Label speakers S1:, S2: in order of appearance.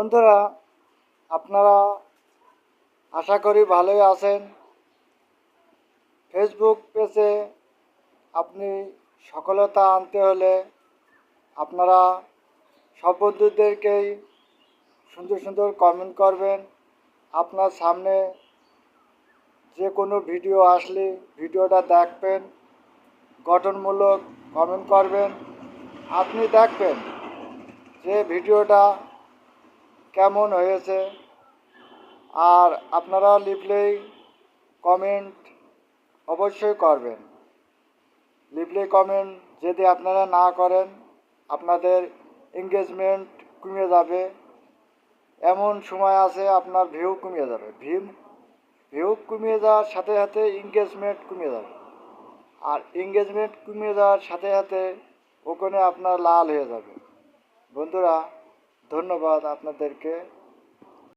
S1: বন্ধুরা, আপনারা আশা করি ভালোই আছেন। ফেসবুক পেজে আপনি সফলতা আনতে হলে আপনারা সব বন্ধুদেরকেই সুন্দর সুন্দর কমেন্ট করবেন। আপনার সামনে যে কোনো ভিডিও আসলে ভিডিওটা দেখবেন, গঠনমূলক কমেন্ট করবেন। আপনি দেখবেন যে ভিডিওটা কেমন হয়েছে, আর আপনারা লিখলেই কমেন্ট অবশ্যই করবেন। লিখলে কমেন্ট যদি আপনারা না করেন, আপনাদের এঙ্গেজমেন্ট কমে যাবে। এমন সময় আছে আপনার ভিউ কমে যাবে। ভিউ কমে যাওয়ার সাথে সাথে এঙ্গেজমেন্ট কমে যাবে, আর এঙ্গেজমেন্ট কমে যাওয়ার সাথে সাথে ওখানে আপনার লাল হয়ে যাবে। বন্ধুরা, ধন্যবাদ আপনাদেরকে।